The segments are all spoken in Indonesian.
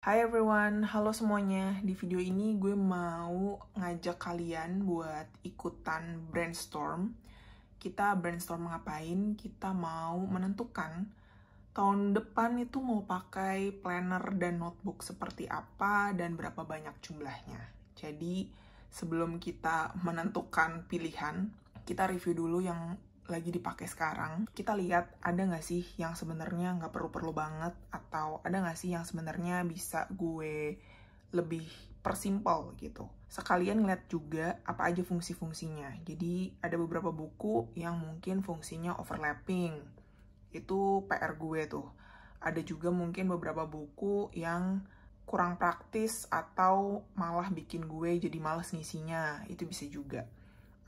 Hai everyone, halo semuanya. Di video ini gue mau ngajak kalian buat ikutan brainstorm. Kita brainstorm ngapain? Kita mau menentukan tahun depan itu mau pakai planner dan notebook seperti apa dan berapa banyak jumlahnya. Jadi sebelum kita menentukan pilihan, kita review dulu yang lagi dipakai sekarang. Kita lihat ada nggak sih yang sebenarnya nggak perlu-perlu banget, atau ada nggak sih yang sebenarnya bisa gue lebih persimpel gitu. Sekalian ngeliat juga apa aja fungsi-fungsinya. Jadi ada beberapa buku yang mungkin fungsinya overlapping. Itu PR gue tuh. Ada juga mungkin beberapa buku yang kurang praktis atau malah bikin gue jadi males ngisinya. Itu bisa juga.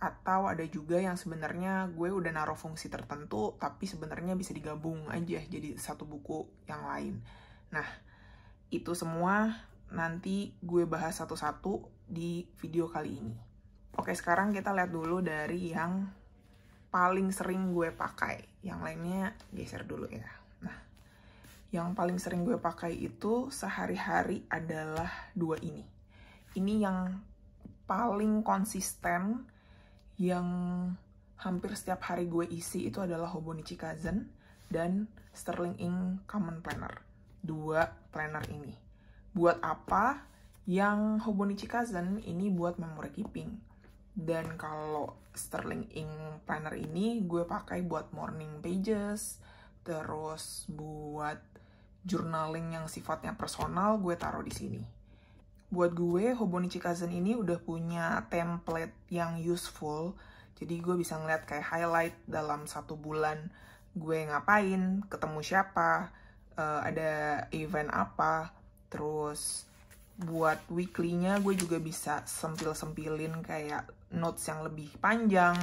Atau ada juga yang sebenarnya gue udah naruh fungsi tertentu tapi sebenarnya bisa digabung aja jadi satu buku yang lain. Nah, itu semua nanti gue bahas satu-satu di video kali ini. Oke, sekarang kita lihat dulu dari yang paling sering gue pakai. Yang lainnya geser dulu ya. Nah, yang paling sering gue pakai itu sehari-hari adalah dua ini. Ini yang paling konsisten, yang hampir setiap hari gue isi itu adalah Hobonichi Kaizen dan Sterling Ink Common Planner. Dua planner ini. Buat apa? Yang Hobonichi Kaizen ini buat memory keeping. Dan kalau Sterling Ink Planner ini gue pakai buat morning pages, terus buat journaling yang sifatnya personal gue taruh di sini. Buat gue, Hobonichi Kaizen ini udah punya template yang useful. Jadi gue bisa ngeliat kayak highlight dalam 1 bulan gue ngapain, ketemu siapa, ada event apa. Terus buat weekly-nya gue juga bisa sempil-sempilin kayak notes yang lebih panjang.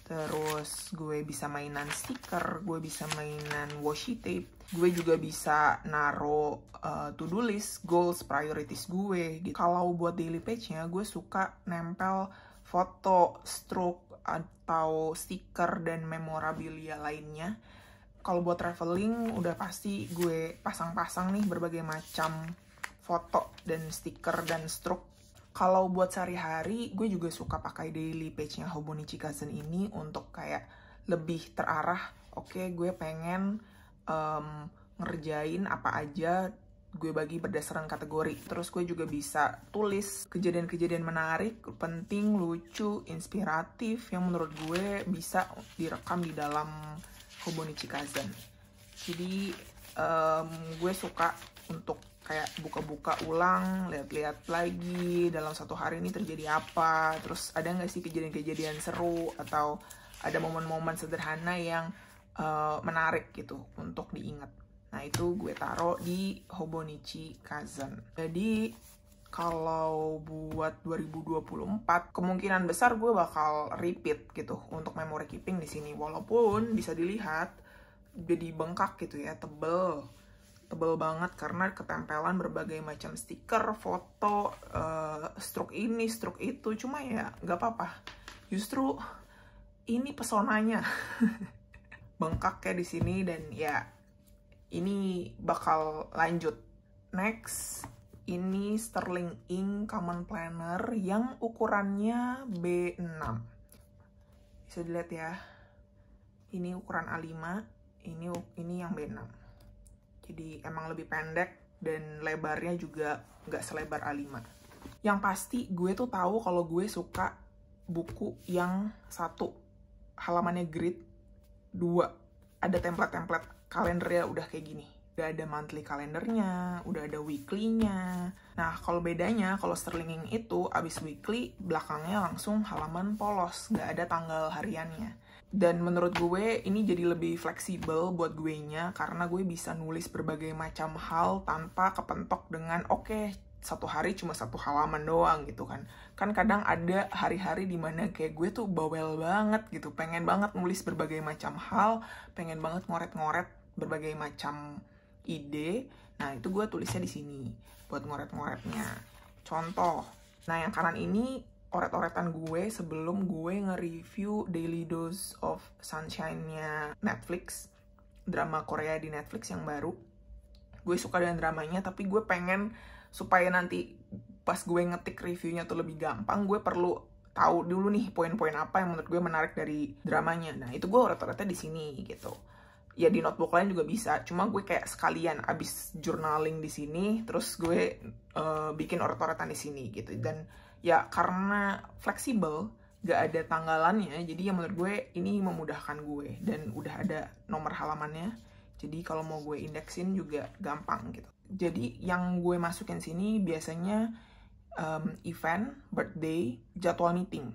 Terus gue bisa mainan stiker, gue bisa mainan washi tape. Gue juga bisa naro to-do list, goals, priorities gue. Kalau buat daily page-nya, gue suka nempel foto, stroke, atau stiker dan memorabilia lainnya. Kalau buat traveling, udah pasti gue pasang-pasang nih berbagai macam foto dan stiker dan stroke. Kalau buat sehari-hari, gue juga suka pakai daily page-nya Hobonichi Kaizen ini untuk kayak lebih terarah. Oke, gue pengen ngerjain apa aja, gue bagi berdasarkan kategori. Terus gue juga bisa tulis kejadian-kejadian menarik, penting, lucu, inspiratif yang menurut gue bisa direkam di dalam Hobonichi Kaizen. Jadi gue suka untuk kayak buka-buka ulang, lihat-lihat lagi dalam satu hari ini terjadi apa, terus ada nggak sih kejadian-kejadian seru atau ada momen-momen sederhana yang menarik gitu untuk diingat. Nah, itu gue taruh di Hobonichi Kaizen. Jadi kalau buat 2024 kemungkinan besar gue bakal repeat gitu untuk memory keeping di sini, walaupun bisa dilihat jadi bengkak gitu ya, tebel banget karena ketempelan berbagai macam stiker, foto, stroke ini, stroke itu. Cuma ya nggak apa-apa, justru ini pesonanya. Bengkak kayak di sini, dan ya ini bakal lanjut. Next, ini Sterling Ink Common Planner yang ukurannya B6. Bisa dilihat ya, ini ukuran A5, ini yang B6. Jadi emang lebih pendek dan lebarnya juga nggak selebar A5. Yang pasti gue tuh tahu kalau gue suka buku yang 1 halamannya grid, 2 ada template-template kalendernya udah kayak gini. Udah ada monthly kalendernya, udah ada weekly-nya. Nah, kalau bedanya, kalau Sterling Ink itu abis weekly, belakangnya langsung halaman polos, nggak ada tanggal hariannya. Dan menurut gue ini jadi lebih fleksibel buat gue nya, karena gue bisa nulis berbagai macam hal tanpa kepentok dengan oke, 1 hari cuma 1 halaman doang gitu kan. Kan kadang ada hari-hari dimana kayak gue tuh bawel banget gitu, pengen banget nulis berbagai macam hal, pengen banget ngoret-ngoret berbagai macam ide. Nah, itu gue tulisnya di sini buat ngoret-ngoretnya. Contoh, nah yang kanan ini oret-oretan gue sebelum gue nge-review Daily Dose of Sunshine-nya Netflix, drama Korea di Netflix yang baru. Gue suka dengan dramanya, tapi gue pengen supaya nanti pas gue ngetik reviewnya tuh lebih gampang, gue perlu tahu dulu nih poin-poin apa yang menurut gue menarik dari dramanya. Nah itu gue oret-oretnya di sini gitu. Ya di notebook lain juga bisa, cuma gue kayak sekalian abis journaling di sini, terus gue bikin oret-oretan di sini gitu. Dan ya karena fleksibel, gak ada tanggalannya, jadi ya menurut gue ini memudahkan gue. Dan udah ada nomor halamannya, jadi kalau mau gue indeksin juga gampang gitu. Jadi yang gue masukin sini biasanya event, birthday, jadwal meeting.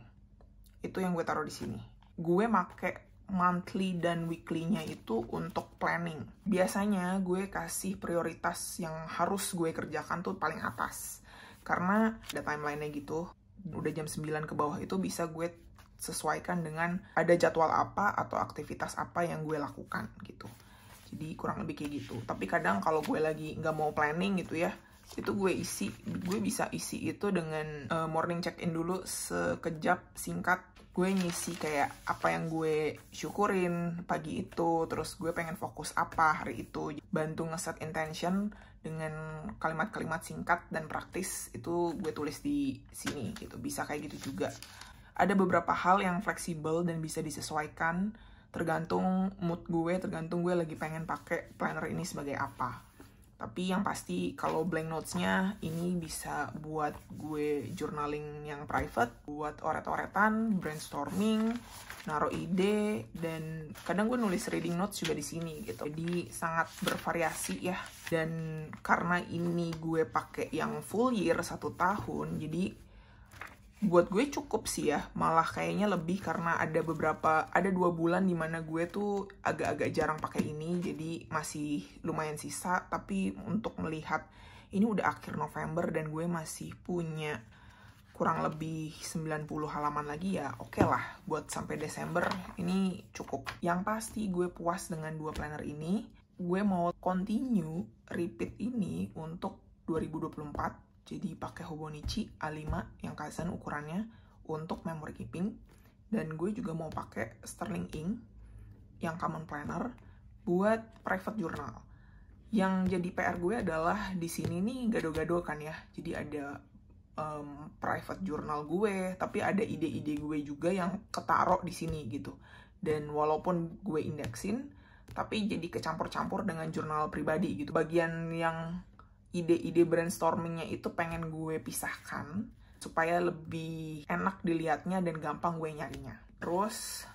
Itu yang gue taruh di sini. Gue make monthly dan weekly-nya itu untuk planning. Biasanya gue kasih prioritas yang harus gue kerjakan tuh paling atas. Karena ada timeline-nya gitu. Udah jam 9 ke bawah itu bisa gue sesuaikan dengan ada jadwal apa atau aktivitas apa yang gue lakukan gitu. Jadi kurang lebih kayak gitu. Tapi kadang kalau gue lagi nggak mau planning gitu ya, itu gue bisa isi itu dengan morning check-in dulu sekejap singkat. Gue ngisi kayak apa yang gue syukurin pagi itu, terus gue pengen fokus apa hari itu. Bantu ngeset intention dengan kalimat-kalimat singkat dan praktis, itu gue tulis di sini gitu. Bisa kayak gitu juga. Ada beberapa hal yang fleksibel dan bisa disesuaikan tergantung mood gue, tergantung gue lagi pengen pakai planner ini sebagai apa. Tapi yang pasti kalau blank notes-nya ini bisa buat gue journaling yang private, buat oret-oretan, brainstorming, naruh ide, dan kadang gue nulis reading notes juga di sini gitu. Jadi sangat bervariasi ya. Dan karena ini gue pakai yang full year 1 tahun, jadi buat gue cukup sih ya, malah kayaknya lebih karena ada 2 bulan dimana gue tuh agak-agak jarang pakai ini, jadi masih lumayan sisa. Tapi untuk melihat ini udah akhir November dan gue masih punya kurang lebih 90 halaman lagi, ya oke lah buat sampai Desember ini cukup. Yang pasti gue puas dengan 2 planner ini. Gue mau continue repeat ini untuk 2024. Jadi pakai Hobonichi A5 yang Kaizen ukurannya untuk memory keeping. Dan gue juga mau pakai Sterling Ink yang common planner buat private journal. Yang jadi PR gue adalah di sini nih gado-gado kan ya. Jadi ada private journal gue, tapi ada ide-ide gue juga yang ketaruh di sini gitu. Dan walaupun gue indeksin, tapi jadi kecampur-campur dengan jurnal pribadi gitu. Bagian yang ide-ide brainstormingnya itu pengen gue pisahkan supaya lebih enak dilihatnya dan gampang gue nyarinya. Terus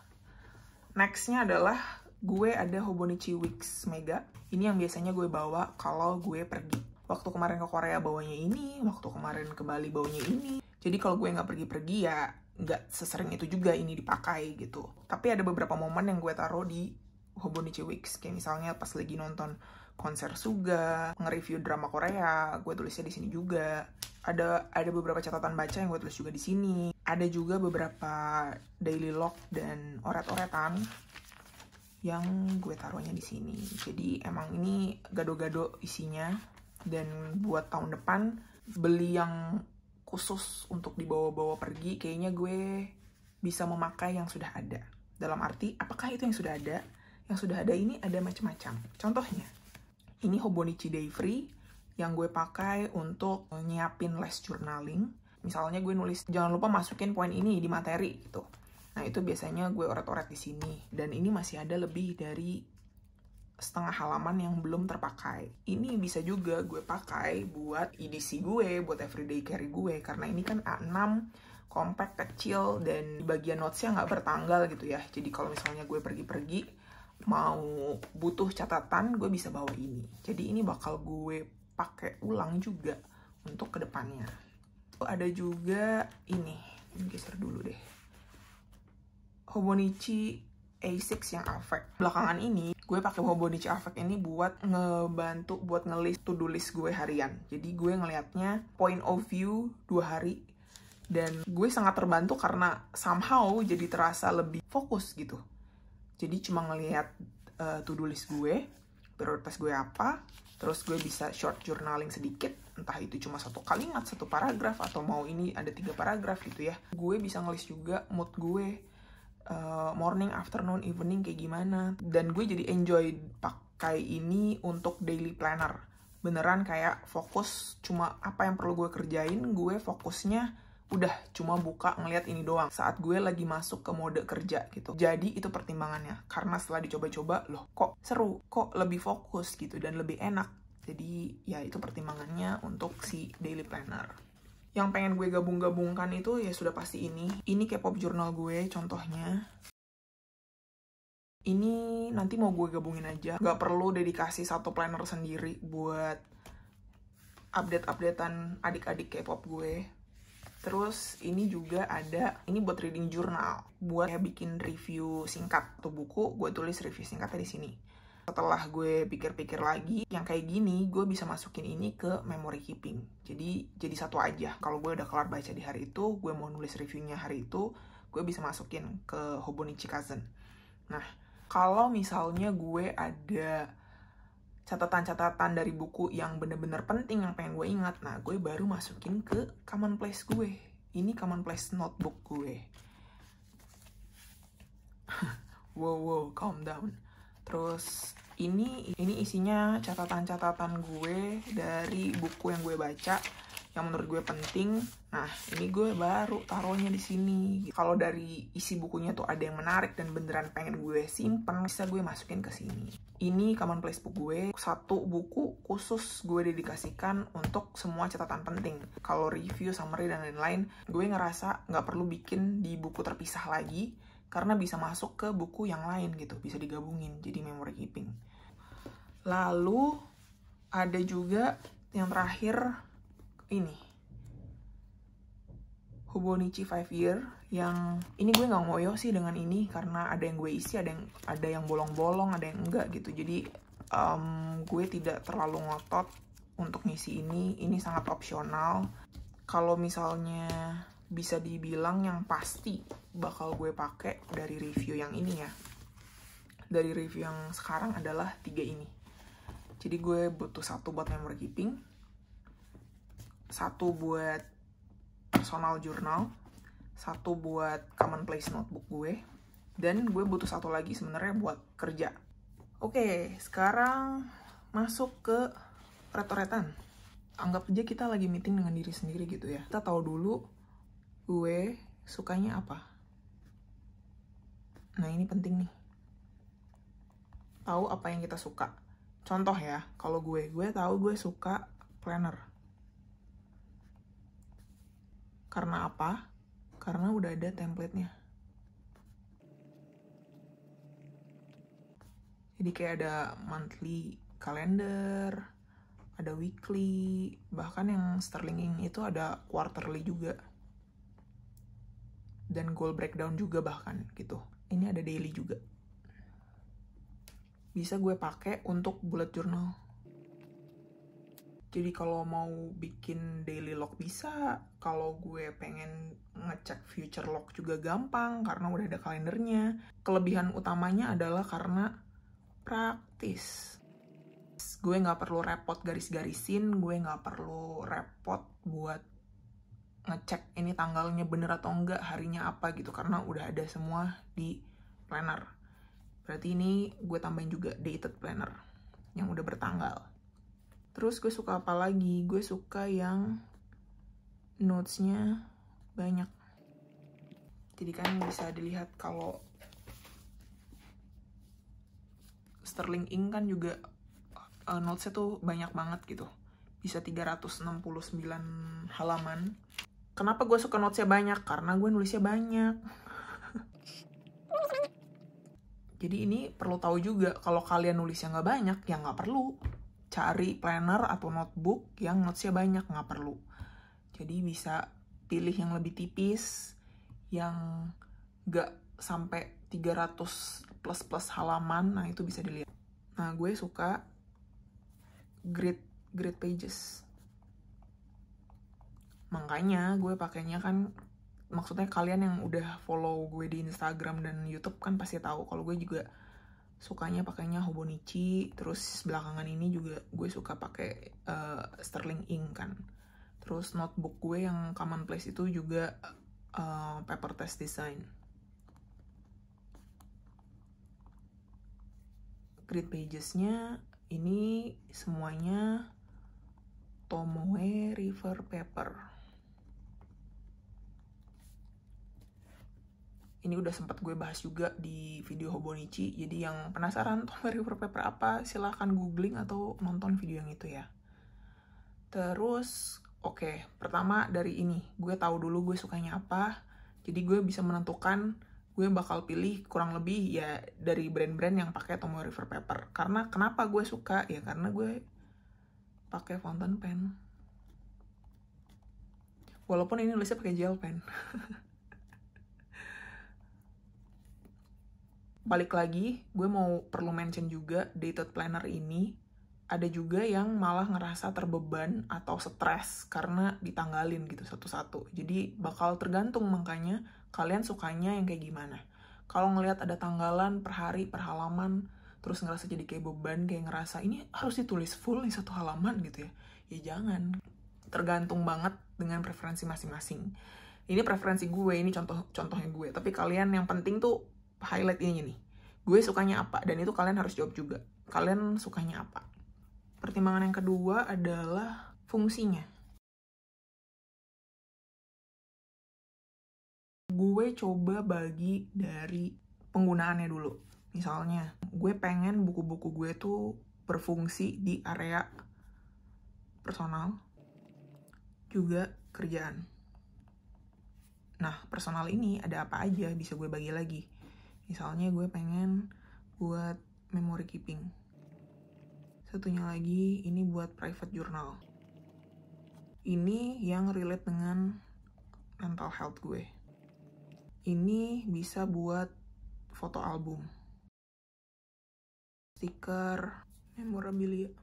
nextnya adalah gue ada Hobonichi Wix Mega. Ini yang biasanya gue bawa kalau gue pergi. Waktu kemarin ke Korea bawanya ini, waktu kemarin ke Bali bawanya ini. Jadi kalau gue nggak pergi-pergi ya nggak sesering itu juga ini dipakai gitu. Tapi ada beberapa momen yang gue taruh di Hobonichi Wix. Kayak misalnya pas lagi nonton konser Suga, nge-review drama Korea, gue tulisnya di sini juga. Ada beberapa catatan baca yang gue tulis juga di sini. Ada juga beberapa daily log dan oret-oretan yang gue taruhnya di sini. Jadi emang ini gado-gado isinya. Dan buat tahun depan beli yang khusus untuk dibawa-bawa pergi, kayaknya gue bisa memakai yang sudah ada. Dalam arti, apakah itu yang sudah ada? Yang sudah ada ini ada macam-macam. Contohnya, ini Hobonichi Day Free yang gue pakai untuk nyiapin les journaling. Misalnya gue nulis, jangan lupa masukin poin ini di materi gitu. Nah itu biasanya gue oret-oret di sini. Dan ini masih ada lebih dari setengah halaman yang belum terpakai. Ini bisa juga gue pakai buat edisi gue, buat everyday carry gue. Karena ini kan A6, compact, kecil, dan bagian notesnya nggak bertanggal gitu ya. Jadi kalau misalnya gue pergi-pergi, mau butuh catatan, gue bisa bawa ini. Jadi ini bakal gue pakai ulang juga untuk kedepannya. Ada juga ini geser dulu deh, Hobonichi A6 yang Affect. Belakangan ini gue pakai Hobonichi Affect ini buat ngebantu buat ngelist to-do list gue harian. Jadi gue ngelihatnya point of view 2 hari. Dan gue sangat terbantu karena somehow jadi terasa lebih fokus gitu. Jadi cuma ngelihat to-do list gue, prioritas gue apa, terus gue bisa short journaling sedikit, entah itu cuma 1 kalimat, 1 paragraf, atau mau ini ada 3 paragraf gitu ya. Gue bisa ngelis juga mood gue, morning, afternoon, evening kayak gimana. Dan gue jadi enjoy pakai ini untuk daily planner. beneran kayak fokus cuma apa yang perlu gue kerjain, gue fokusnya udah cuma buka ngeliat ini doang saat gue lagi masuk ke mode kerja gitu. Jadi itu pertimbangannya, karena setelah dicoba-coba, loh kok seru, kok lebih fokus gitu dan lebih enak. Jadi ya itu pertimbangannya untuk si daily planner. Yang pengen gue gabung-gabungkan itu ya sudah pasti ini. Ini K-pop journal gue contohnya. Ini nanti mau gue gabungin aja. Gak perlu dedikasi satu planner sendiri buat update-updatean adik-adik K-pop gue. Terus ini juga ada, ini buat reading journal. Buat ya bikin review singkat atau buku, gue tulis review singkatnya di sini. Setelah gue pikir-pikir lagi, yang kayak gini gue bisa masukin ini ke memory keeping. Jadi satu aja. Kalau gue udah kelar baca di hari itu, gue mau nulis reviewnya hari itu, gue bisa masukin ke Hobonichi Kazen. Nah, kalau misalnya gue ada catatan-catatan dari buku yang bener-bener penting yang pengen gue ingat, nah gue baru masukin ke Commonplace gue. Ini Commonplace notebook gue. wow, calm down. Terus ini isinya catatan-catatan gue dari buku yang gue baca yang menurut gue penting. Nah, ini gue baru taruhnya di sini. Kalau dari isi bukunya tuh ada yang menarik dan beneran pengen gue simpen, bisa gue masukin ke sini. Ini Commonplace book gue, satu buku khusus gue dedikasikan untuk semua catatan penting. Kalau review, summary, dan lain-lain, gue ngerasa nggak perlu bikin di buku terpisah lagi, karena bisa masuk ke buku yang lain gitu, bisa digabungin jadi memory keeping. Lalu ada juga yang terakhir ini Hobonichi 5 Year, yang ini gue nggak ngoyo sih dengan ini karena ada yang gue isi, ada yang bolong-bolong, ada yang enggak gitu. Jadi gue tidak terlalu ngotot untuk ngisi ini sangat opsional. Kalau misalnya bisa dibilang yang pasti bakal gue pakai dari review yang ini ya, dari review yang sekarang adalah 3 ini. Jadi gue butuh satu buat memory keeping, satu buat personal journal, satu buat Commonplace notebook gue, dan gue butuh satu lagi sebenarnya buat kerja. Oke, sekarang masuk ke retoretan. Anggap aja kita lagi meeting dengan diri sendiri gitu ya. Kita tahu dulu gue sukanya apa. Nah, ini penting nih. Tahu apa yang kita suka. Contoh ya, kalau gue tahu gue suka planner. Karena apa? Karena udah ada template-nya. Jadi kayak ada monthly calendar, ada weekly, bahkan yang Sterling Ink itu ada quarterly juga. Dan goal breakdown juga bahkan gitu. Ini ada daily juga. Bisa gue pakai untuk bullet journal. Jadi kalau mau bikin daily log bisa, kalau gue pengen ngecek future log juga gampang karena udah ada kalendernya. Kelebihan utamanya adalah karena praktis. Gue nggak perlu repot garis-garisin, gue nggak perlu repot buat ngecek ini tanggalnya bener atau enggak, harinya apa gitu, karena udah ada semua di planner. Berarti ini gue tambahin juga dated planner yang udah bertanggal. Terus gue suka apa lagi? Gue suka yang notes-nya banyak. Jadi kan bisa dilihat kalau Sterling Ink kan juga notes-nya tuh banyak banget gitu. Bisa 369 halaman. Kenapa gue suka notes-nya banyak? Karena gue nulisnya banyak. Jadi ini perlu tahu juga, kalau kalian nulisnya nggak banyak, ya nggak perlu. Cari planner atau notebook yang notes-nya banyak, nggak perlu. Jadi bisa pilih yang lebih tipis, yang nggak sampai 300 plus halaman, nah itu bisa dilihat. Nah, gue suka grid pages. Makanya gue pakainya kan, maksudnya kalian yang udah follow gue di Instagram dan YouTube kan pasti tahu kalau gue juga sukanya pakainya Hobonichi. Terus belakangan ini juga gue suka pakai Sterling Ink kan. Terus notebook gue yang Commonplace itu juga paper test design. Grid pages-nya ini semuanya Tomoe River Paper. Ini udah sempat gue bahas juga di video Hobonichi. Jadi yang penasaran Tomoe River Paper apa, silahkan googling atau nonton video yang itu ya. Terus, oke, pertama dari ini. Gue tahu dulu gue sukanya apa. Jadi gue bisa menentukan gue bakal pilih kurang lebih ya dari brand-brand yang pakai Tomoe River Paper. Karena kenapa gue suka? Ya karena gue pakai fountain pen. Walaupun ini nulisnya pakai gel pen. Balik lagi, gue mau perlu mention juga, dated planner ini ada juga yang malah ngerasa terbeban atau stres karena ditanggalin gitu satu-satu. Jadi bakal tergantung, makanya kalian sukanya yang kayak gimana. Kalau ngelihat ada tanggalan per hari, per halaman, terus ngerasa jadi kayak beban, kayak ngerasa ini harus ditulis full nih satu halaman gitu ya. Ya jangan. Tergantung banget dengan preferensi masing-masing. Ini preferensi gue, ini contohnya gue. Tapi kalian yang penting tuh highlight ini nih. Gue sukanya apa? Dan itu kalian harus jawab juga. Kalian sukanya apa? Pertimbangan yang kedua adalah fungsinya. Gue coba bagi dari penggunaannya dulu. Misalnya, gue pengen buku-buku gue tuh berfungsi di area personal, juga kerjaan. Nah, personal ini ada apa aja, bisa gue bagi lagi. Misalnya gue pengen buat memory keeping. Satunya lagi, ini buat private journal. Ini yang relate dengan mental health gue. Ini bisa buat foto album, stiker, memorabilia.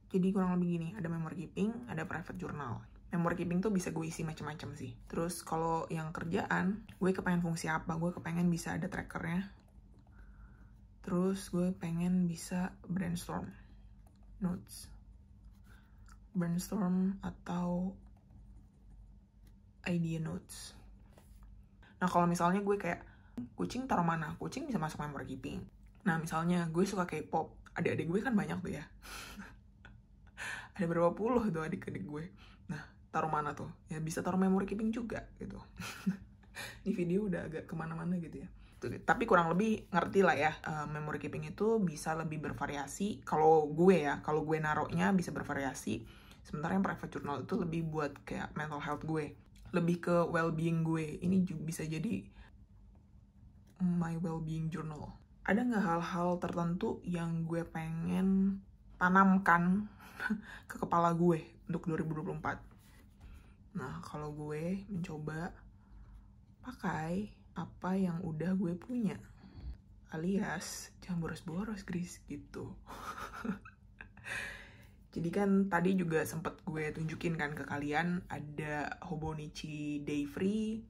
Jadi kurang lebih gini, ada memory keeping, ada private journal. Memory keeping tuh bisa gue isi macam-macam sih. Terus kalau yang kerjaan, gue kepengen fungsi apa? Gue kepengen bisa ada trackernya. Terus gue pengen bisa brainstorm notes. Brainstorm atau idea notes. Nah kalau misalnya gue kayak, kucing taruh mana? Kucing bisa masuk memory keeping. Nah misalnya gue suka K-pop. Adik-adik gue kan banyak tuh ya. Ada berapa puluh tuh adik-adik gue. Nah, taruh mana tuh? Ya bisa taruh memory keeping juga gitu. Ini video udah agak kemana-mana gitu ya. Tapi kurang lebih ngerti lah ya, memory keeping itu bisa lebih bervariasi. Kalau gue naruhnya bisa bervariasi. Sementara yang private journal itu lebih buat kayak mental health gue. Lebih ke well-being gue. Ini juga bisa jadi my well-being journal. Ada nggak hal-hal tertentu yang gue pengen tanamkan ke kepala gue untuk 2024? Nah, kalau gue mencoba pakai apa yang udah gue punya, alias jangan boros-boros, Gris, gitu. Jadi kan tadi juga sempet gue tunjukin kan ke kalian, ada Hobonichi Day Free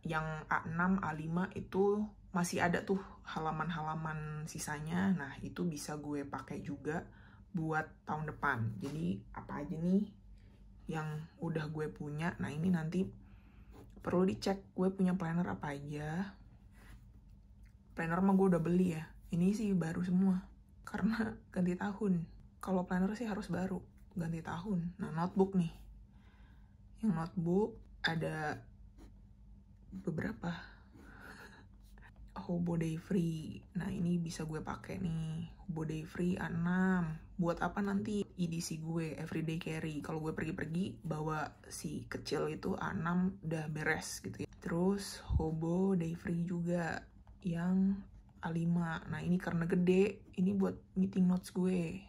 yang A6, A5 itu masih ada tuh halaman-halaman sisanya. Nah, itu bisa gue pakai juga buat tahun depan. Jadi apa aja nih yang udah gue punya. Nah, ini nanti perlu dicek gue punya planner apa aja. Planner mah gue udah beli ya. Ini sih baru semua karena ganti tahun. Kalau planner sih harus baru, ganti tahun. Nah, notebook nih. Yang notebook ada beberapa. Hobo Day Free. Nah, ini bisa gue pakai nih. Hobo Day Free A6. Buat apa nanti edisi gue everyday carry. Kalau gue pergi-pergi bawa si kecil itu A6 udah beres gitu ya. Terus Hobo Day Free juga yang A5. Nah, ini karena gede, ini buat meeting notes gue.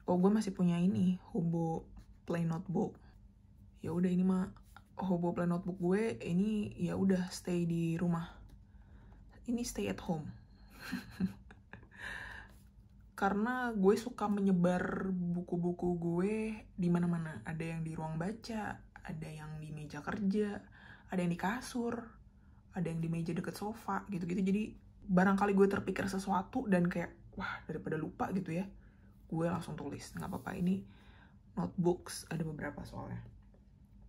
Oh, gue masih punya ini, Hobo Play Notebook. Ya udah, ini mah Hobo Play Notebook gue, ini ya udah stay di rumah. Ini stay at home. Karena gue suka menyebar buku-buku gue di mana-mana. Ada yang di ruang baca, ada yang di meja kerja, ada yang di kasur, ada yang di meja deket sofa, gitu-gitu. Jadi barangkali gue terpikir sesuatu dan kayak, wah, daripada lupa gitu ya, gue langsung tulis. Nggak apa-apa, ini notebooks, ada beberapa soalnya.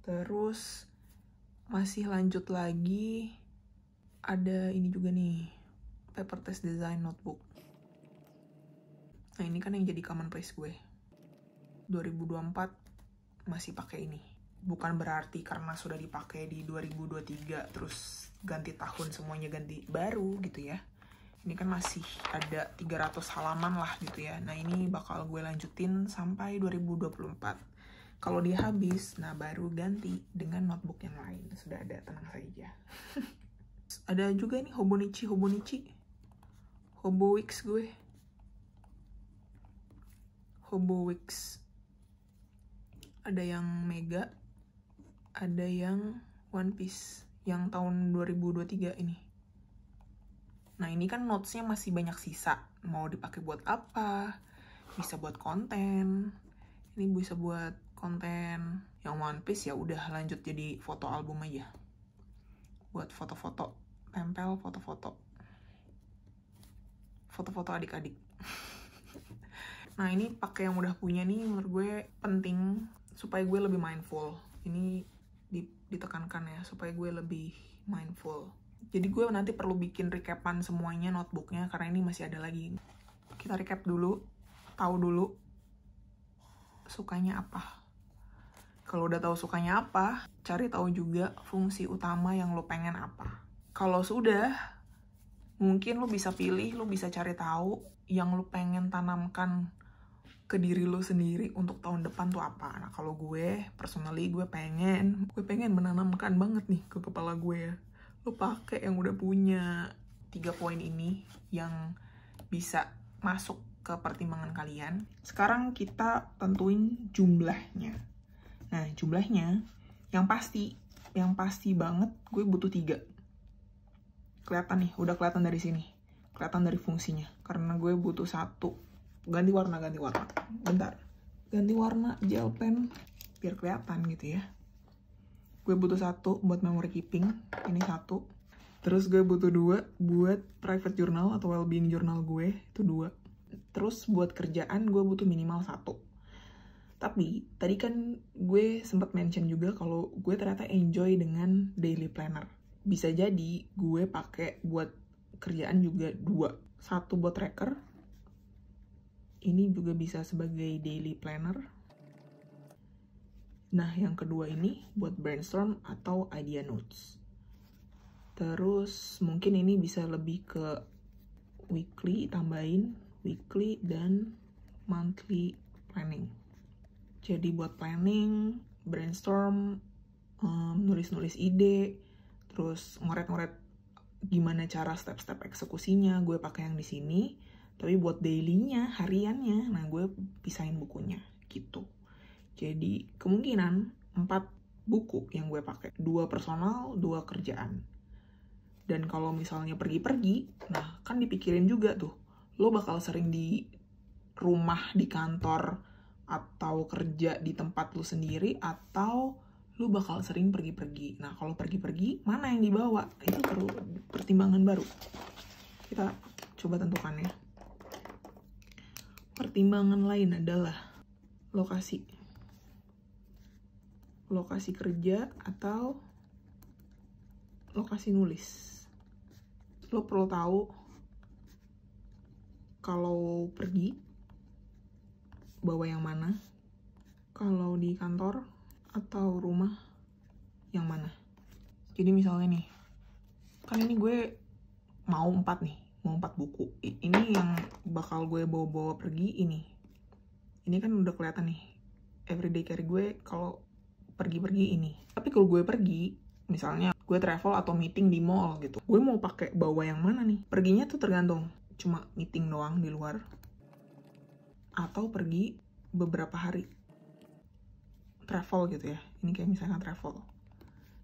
Terus masih lanjut lagi, ada ini juga nih, paper test design notebook. Nah ini kan yang jadi commonplace gue. 2024 masih pakai ini. Bukan berarti karena sudah dipakai di 2023 terus ganti tahun semuanya ganti baru gitu ya. Ini kan masih ada 300 halaman lah gitu ya. Nah ini bakal gue lanjutin sampai 2024. Kalau dia habis, nah baru ganti dengan notebook yang lain. Sudah ada, tenang saja. Ada juga nih Hobonichi. Hobowix gue. Hobowix. Ada yang Mega, ada yang One Piece yang tahun 2023 ini. Nah ini kan notesnya masih banyak sisa. Mau dipakai buat apa? Bisa buat konten. Ini bisa buat konten. Yang One Piece ya udah lanjut jadi foto album aja. Buat foto-foto, tempel foto-foto. Foto-foto adik-adik. Nah ini pakai yang udah punya nih menurut gue penting supaya gue lebih mindful. Ini ditekankan ya supaya gue lebih mindful. Jadi gue nanti perlu bikin recapan semuanya notebooknya karena ini masih ada lagi. Kita recap dulu, tahu dulu sukanya apa. Kalau udah tahu sukanya apa, cari tahu juga fungsi utama yang lo pengen apa. Kalau sudah, mungkin lo bisa pilih, lo bisa cari tahu yang lo pengen tanamkan ke diri lo sendiri untuk tahun depan tuh apa. Nah kalau gue, personally gue pengen menanamkan banget nih ke kepala gue ya. Lo pakai yang udah punya 3 poin ini yang bisa masuk ke pertimbangan kalian. Sekarang kita tentuin jumlahnya. Nah jumlahnya yang pasti banget gue butuh 3. Kelihatan nih, udah kelihatan dari sini. Kelihatan dari fungsinya. Karena gue butuh 1. Ganti warna. Bentar. Ganti warna gel pen biar kelihatan gitu ya. Gue butuh 1 buat memory keeping, ini 1. Terus gue butuh 2 buat private journal atau well-being journal gue, itu 2. Terus buat kerjaan gue butuh minimal 1. Tapi tadi kan gue sempat mention juga kalau gue ternyata enjoy dengan daily planner. Bisa jadi gue pakai buat kerjaan juga 2. 1 buat tracker. Ini juga bisa sebagai daily planner. Nah, yang kedua ini buat brainstorm atau idea notes. Terus mungkin ini bisa lebih ke weekly, tambahin weekly dan monthly planning. Jadi buat planning, brainstorm, nulis-nulis ide, terus ngoret-ngoret gimana cara step-step eksekusinya, gue pakai yang di sini. Tapi buat daily-nya, hariannya, nah gue pisahin bukunya gitu. Jadi kemungkinan 4 buku yang gue pakai. 2 personal, 2 kerjaan. Dan kalau misalnya pergi-pergi, nah kan dipikirin juga tuh. Lo bakal sering di rumah, di kantor, atau kerja di tempat lo sendiri, atau lo bakal sering pergi-pergi. Nah kalau pergi-pergi, mana yang dibawa? Itu perlu pertimbangan baru. Kita coba tentukan ya. Pertimbangan lain adalah lokasi kerja atau lokasi nulis. Lo perlu tahu kalau pergi bawa yang mana, kalau di kantor atau rumah yang mana. Jadi misalnya nih, kan ini gue mau 4 buku. Ini yang bakal gue bawa-bawa pergi ini. Ini kan udah kelihatan nih, everyday carry gue kalau pergi-pergi ini. Tapi kalau gue pergi, misalnya gue travel atau meeting di mall gitu, gue mau pakai bawa yang mana nih? Perginya tuh tergantung, cuma meeting doang di luar, atau pergi beberapa hari travel gitu ya. Ini kayak misalkan travel.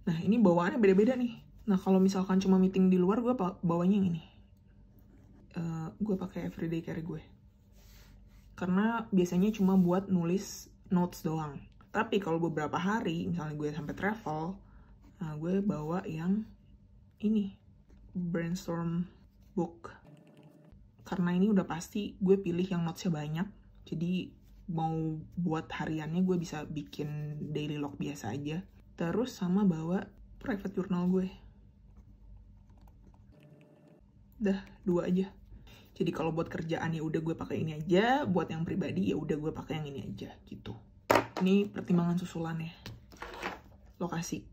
Nah ini bawaannya beda-beda nih. Nah kalau misalkan cuma meeting di luar, gue bawanya yang ini. Gue pakai everyday carry gue. Karena biasanya cuma buat nulis notes doang. Tapi kalau beberapa hari, misalnya gue sampai travel, nah gue bawa yang ini, brainstorm book. Karena ini udah pasti gue pilih yang notesnya banyak. Jadi mau buat hariannya gue bisa bikin daily log biasa aja. Terus sama bawa private journal gue. Dah, 2 aja. Jadi kalau buat kerjaan ya udah gue pakai ini aja, buat yang pribadi ya udah gue pakai yang ini aja gitu. Ini pertimbangan susulannya. Lokasi.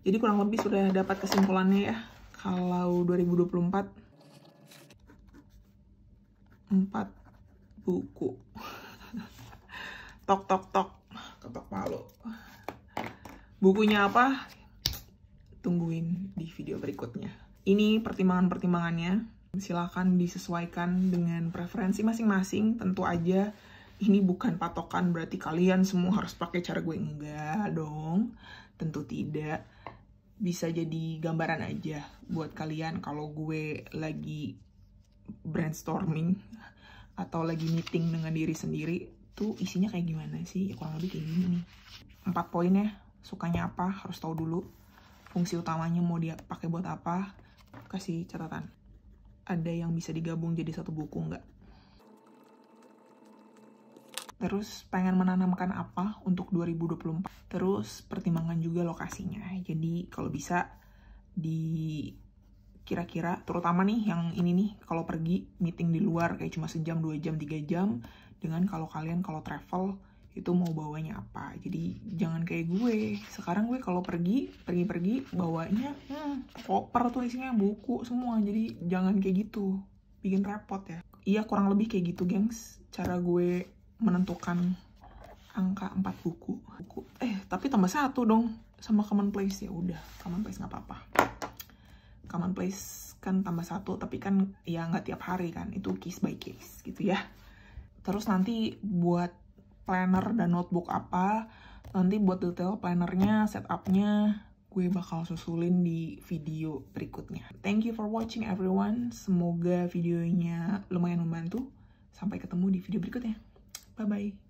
Jadi kurang lebih sudah dapat kesimpulannya ya. Kalau 2024 4 buku. Tok tok tok, ketok palu. Bukunya apa? Tungguin di video berikutnya. Ini pertimbangan-pertimbangannya. Silakan disesuaikan dengan preferensi masing-masing. Tentu aja ini bukan patokan berarti kalian semua harus pakai cara gue. Enggak dong. Tentu tidak. Bisa jadi gambaran aja buat kalian kalau gue lagi brainstorming atau lagi meeting dengan diri sendiri tuh isinya kayak gimana sih, ya, kurang lebih kayak gini nih. 4 poin ya, sukanya apa harus tahu dulu, fungsi utamanya mau dia pakai buat apa, kasih catatan. Ada yang bisa digabung jadi satu buku nggak? Terus pengen menanamkan apa untuk 2024? Terus pertimbangan juga lokasinya. Jadi kalau bisa di kira-kira, terutama nih yang ini nih, kalau pergi meeting di luar kayak cuma sejam, 2 jam, 3 jam, dengan kalau kalian kalau travel itu mau bawanya apa. Jadi jangan kayak gue. Sekarang gue kalau pergi bawanya koper tuh isinya buku semua. Jadi jangan kayak gitu. Bikin repot ya. Iya, kurang lebih kayak gitu, gengs. Cara gue menentukan angka 4 buku. Tapi tambah 1 dong sama Commonplace. Ya udah, Commonplace nggak apa-apa. Commonplace kan tambah 1, tapi kan ya nggak tiap hari kan, itu case by case gitu ya. Terus nanti buat planner dan notebook apa, nanti buat detail plannernya, setupnya gue bakal susulin di video berikutnya. Thank you for watching everyone, semoga videonya lumayan membantu. Sampai ketemu di video berikutnya, bye bye.